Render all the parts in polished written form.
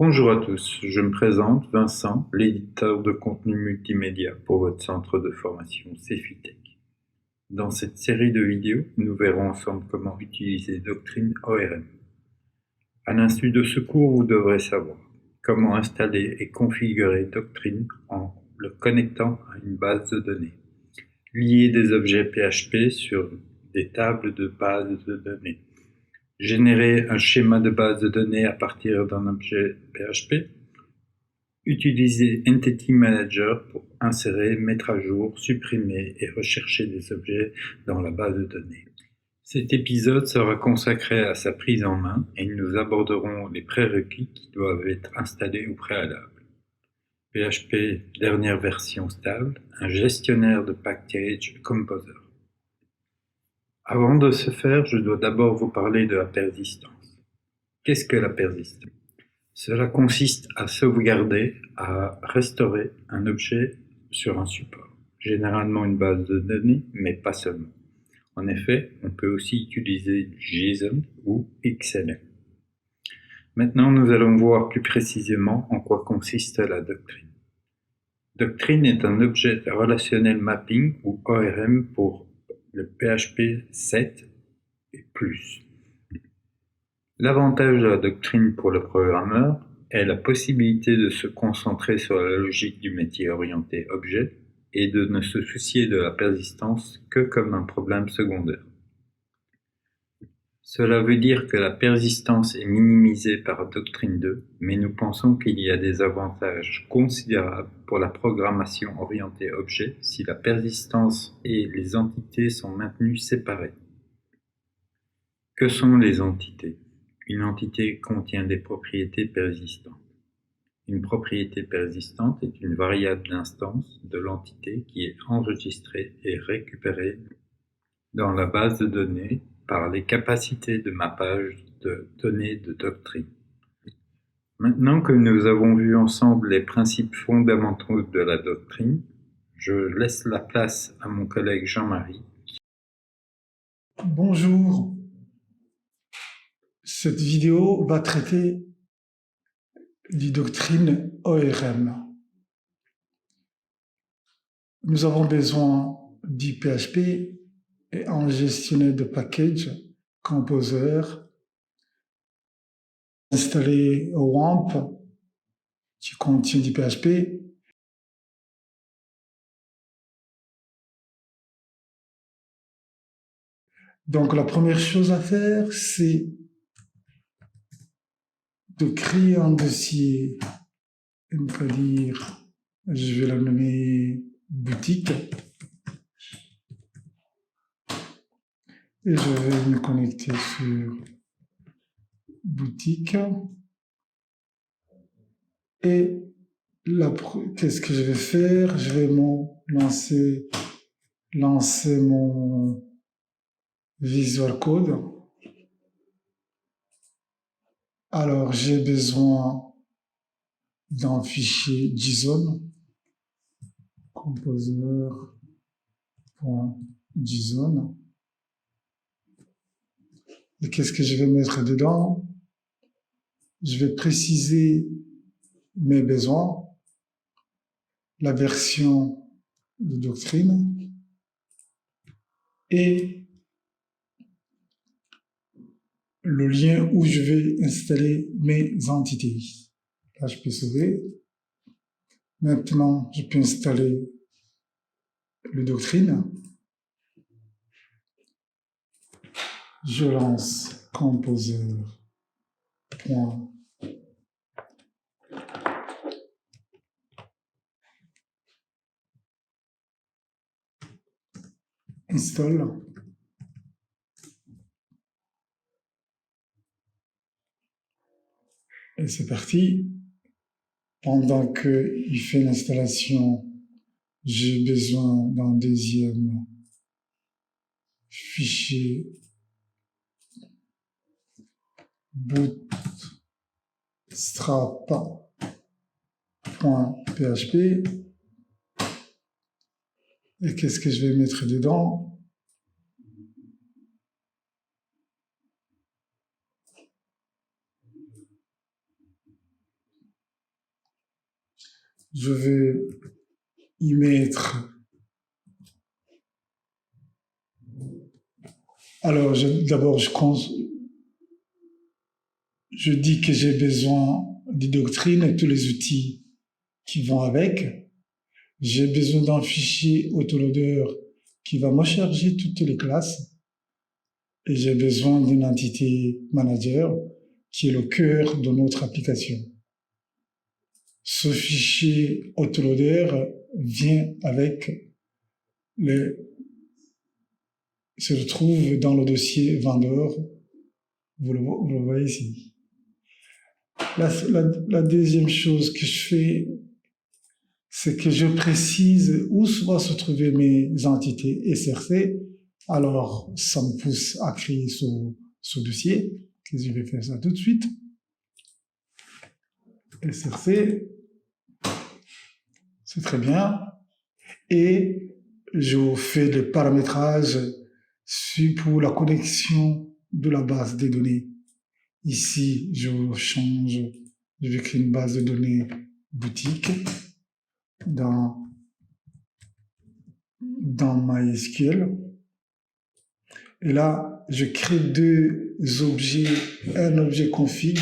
Bonjour à tous, je me présente, Vincent, l'éditeur de contenu multimédia pour votre centre de formation Cefitech. Dans cette série de vidéos, nous verrons ensemble comment utiliser Doctrine ORM. À l'insu de ce cours, vous devrez savoir comment installer et configurer Doctrine en le connectant à une base de données, lier des objets PHP sur des tables de base de données, générer un schéma de base de données à partir d'un objet PHP, utiliser Entity Manager pour insérer, mettre à jour, supprimer et rechercher des objets dans la base de données. Cet épisode sera consacré à sa prise en main et nous aborderons les prérequis qui doivent être installés au préalable. PHP dernière version stable, un gestionnaire de package Composer. Avant de ce faire, je dois d'abord vous parler de la persistance. Qu'est-ce que la persistance ? Cela consiste à sauvegarder, à restaurer un objet sur un support, généralement une base de données, mais pas seulement. En effet, on peut aussi utiliser JSON ou XML. Maintenant, nous allons voir plus précisément en quoi consiste la doctrine. Doctrine est un objet relationnel mapping ou ORM pour le PHP 7 et plus. L'avantage de la doctrine pour le programmeur est la possibilité de se concentrer sur la logique du métier orienté objet et de ne se soucier de la persistance que comme un problème secondaire. Cela veut dire que la persistance est minimisée par Doctrine 2, mais nous pensons qu'il y a des avantages considérables pour la programmation orientée objet si la persistance et les entités sont maintenues séparées. Que sont les entités ? Une entité contient des propriétés persistantes. Une propriété persistante est une variable d'instance de l'entité qui est enregistrée et récupérée dans la base de données par les capacités de mappage de données de doctrine. Maintenant que nous avons vu ensemble les principes fondamentaux de la doctrine, je laisse la place à mon collègue Jean-Marie. Bonjour. Cette vidéo va traiter du doctrine ORM. Nous avons besoin du PHP et un gestionnaire de package Composer installé au WAMP qui contient du PHP. Donc la première chose à faire, c'est de créer un dossier, on peut dire, je vais le nommer boutique, et je vais me connecter sur boutique. Et qu'est-ce que je vais faire? Je vais lancer mon Visual Code. Alors, j'ai besoin d'un fichier JSON, composer.json. Et qu'est-ce que je vais mettre dedans? Je vais préciser mes besoins, la version de doctrine et le lien où je vais installer mes entités. Là, je peux sauver. Maintenant, je peux installer le doctrine. Je lance composer.install. Et c'est parti. Pendant qu'il fait l'installation, j'ai besoin d'un deuxième fichier bootstrap.php. Et qu'est-ce que je vais mettre dedans? je vais y mettre. Alors, d'abord, je dis que j'ai besoin des doctrines et tous les outils qui vont avec. J'ai besoin d'un fichier autoloader qui va me charger toutes les classes. Et j'ai besoin d'une entité manager qui est le cœur de notre application. Ce fichier autoloader vient avec se retrouve dans le dossier vendeur. Vous le voyez ici. La deuxième chose que je fais, c'est que je précise où vont se trouver mes entités SRC. Alors, ça me pousse à créer ce dossier. Je vais faire ça tout de suite. SRC, c'est très bien. Et je fais le paramétrage pour la connexion de la base des données. Ici, je vais créer une base de données boutique dans MySQL. Et là, je crée deux objets, un objet config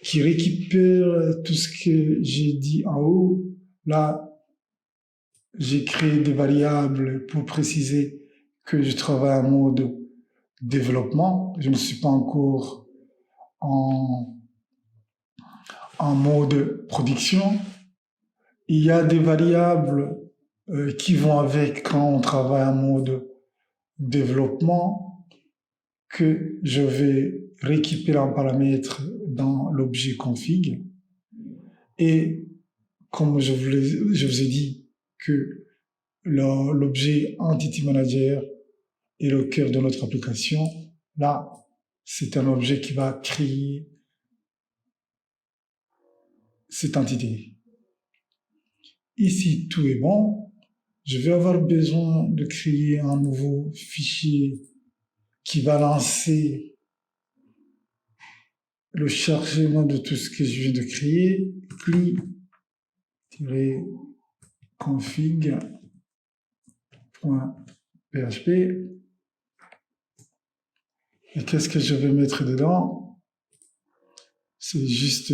qui récupère tout ce que j'ai dit en haut. Là, j'ai créé des variables pour préciser que je travaille en mode développement. Je ne suis pas encore en mode production. Il y a des variables qui vont avec quand on travaille en mode développement que je vais récupérer en paramètre dans l'objet config. Et comme je vous ai dit que l'objet Entity Manager est le cœur de notre application, là, c'est un objet qui va créer cette entité. Ici, tout est bon. Je vais avoir besoin de créer un nouveau fichier qui va lancer le chargement de tout ce que je viens de créer. cli-config.php. Et qu'est-ce que je vais mettre dedans? C'est juste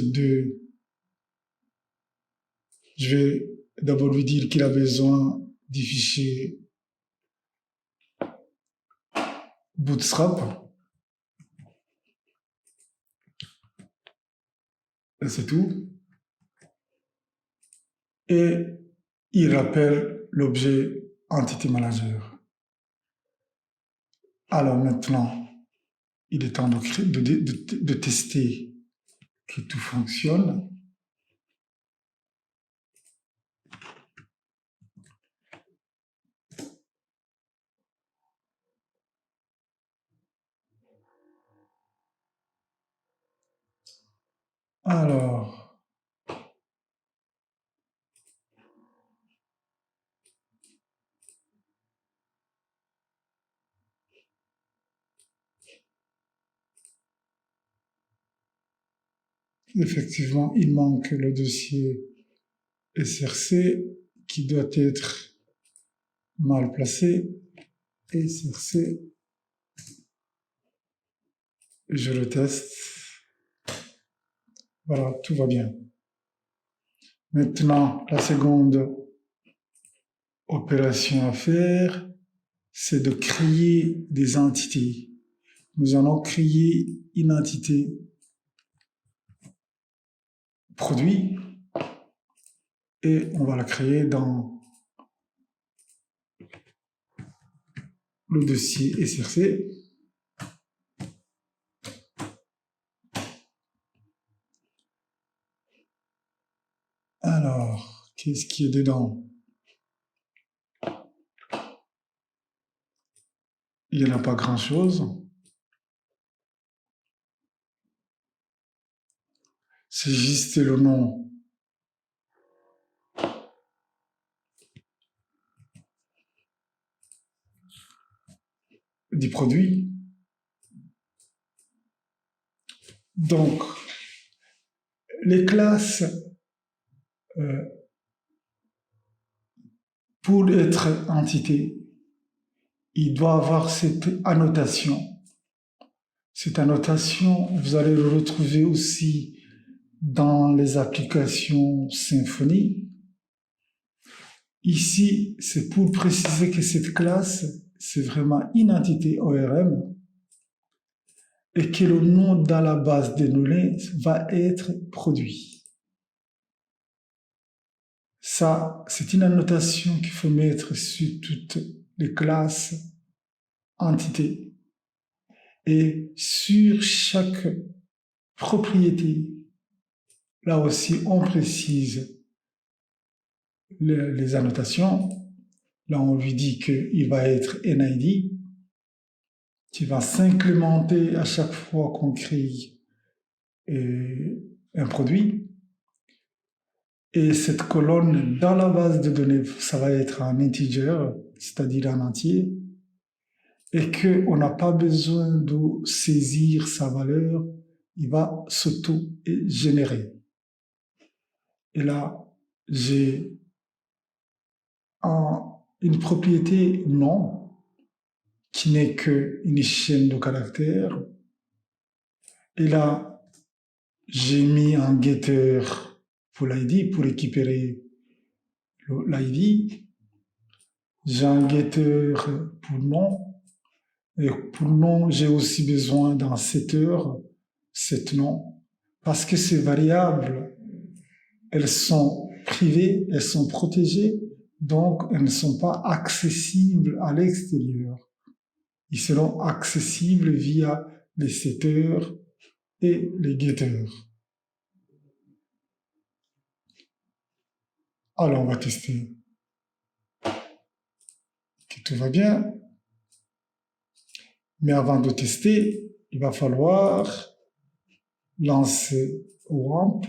je vais d'abord lui dire qu'il a besoin du fichier Bootstrap. Et c'est tout. Et il rappelle l'objet Entity Manager. Alors maintenant, il est temps de tester que tout fonctionne. Alors, effectivement, il manque le dossier SRC qui doit être mal placé. SRC, je le teste. Voilà, tout va bien. Maintenant, la seconde opération à faire, c'est de créer des entités. Nous allons créer une entité produit et on va la créer dans le dossier SRC. Alors, qu'est-ce qui est dedans? Il n'y en a pas grand-chose. C'est juste le nom du produit. Donc, les classes Pour être entité, il doit avoir cette annotation. Cette annotation, vous allez le retrouver aussi dans les applications Symfony. Ici, c'est pour préciser que cette classe, c'est vraiment une entité ORM et que le nom dans la base de données va être produit. Ça, c'est une annotation qu'il faut mettre sur toutes les classes entités. Et sur chaque propriété, là aussi, on précise les annotations. Là, on lui dit qu'il va être NID, qui va s'incrémenter à chaque fois qu'on crée un produit. Et cette colonne dans la base de données, ça va être un integer, c'est-à-dire un entier, et qu'on n'a pas besoin de saisir sa valeur, il va s'auto-générer. Et là, j'ai une propriété nom qui n'est qu'une chaîne de caractères. Et là, j'ai mis un getter pour l'ID, pour récupérer l'ID. J'ai un getter pour nom. Et pour nom, j'ai aussi besoin d'un setter, set nom, parce que ces variables, elles sont privées, elles sont protégées, donc elles ne sont pas accessibles à l'extérieur. Ils seront accessibles via les setters et les getters. Alors, on va tester que tout va bien. Mais avant de tester, il va falloir lancer WAMP.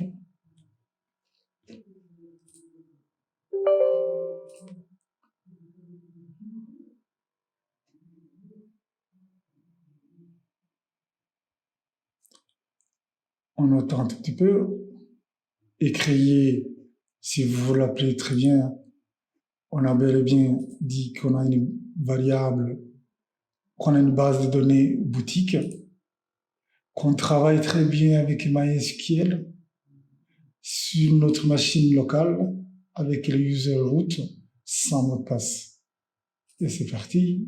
On entend un tout petit peu et créer, si vous l'appelez très bien, on a bel et bien dit qu'on a une variable, qu'on a une base de données boutique, qu'on travaille très bien avec MySQL sur notre machine locale avec le user root sans mot de passe. Et c'est parti.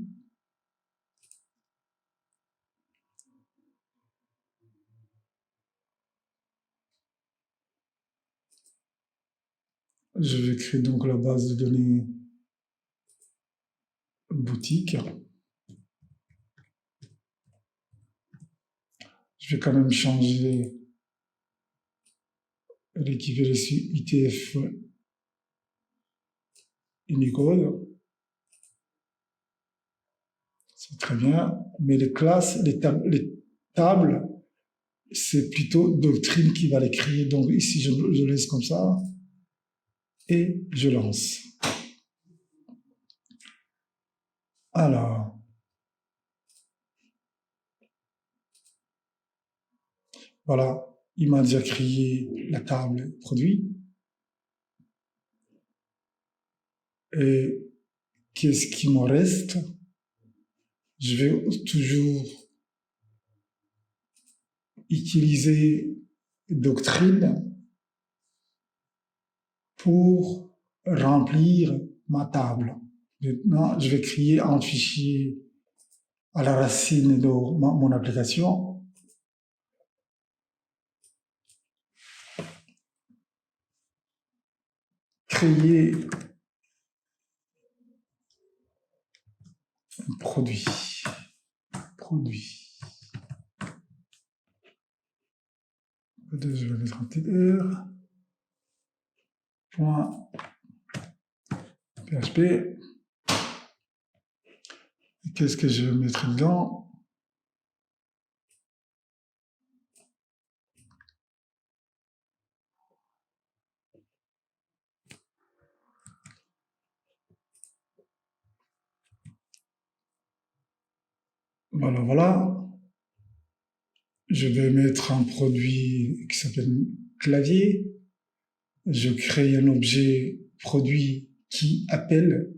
Je vais créer donc la base de données boutique. Je vais quand même changer, récupérer sur ITF Unicode. C'est très bien. Mais les classes, les tables, c'est plutôt Doctrine qui va les créer. Donc ici, je laisse comme ça. Et je lance. Alors, voilà, il m'a déjà créé la table produit. Et qu'est-ce qui me reste? Je vais toujours utiliser Doctrine pour remplir ma table. Maintenant, je vais créer un fichier à la racine de mon application. Créer un produit. Je vais mettre un TR. Point PHP. Qu'est-ce que je vais mettre dedans? Voilà. Je vais mettre un produit qui s'appelle clavier. je crée un objet produit qui appelle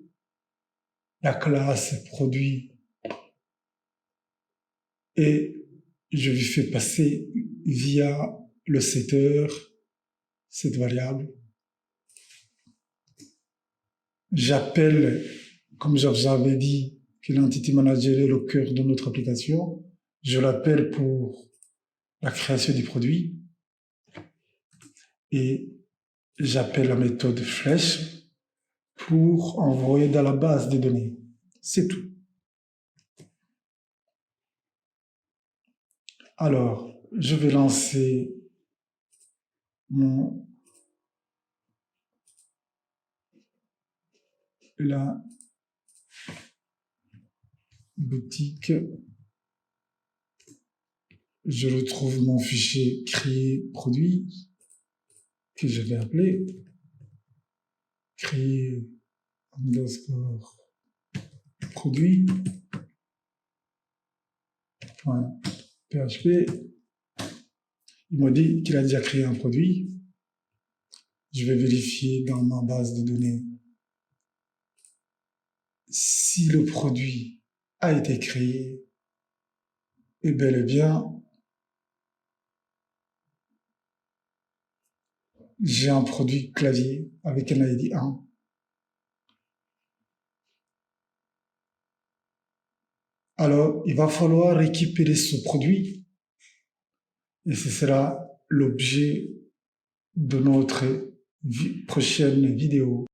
la classe produit et je lui fais passer via le setter cette variable. J'appelle, comme j'avais dit, que l'entity manager est le cœur de notre application. Je l'appelle pour la création du produit et j'appelle la méthode flèche pour envoyer dans la base de données. C'est tout. Alors, je vais lancer la boutique. Je retrouve mon fichier créer produit que je vais appeler créer underscore produit .php. Il m'a dit qu'il a déjà créé un produit. Je vais vérifier dans ma base de données si le produit a été créé. Et bel et bien, j'ai un produit clavier avec un ID 1. Alors, il va falloir récupérer ce produit et ce sera l'objet de notre prochaine vidéo.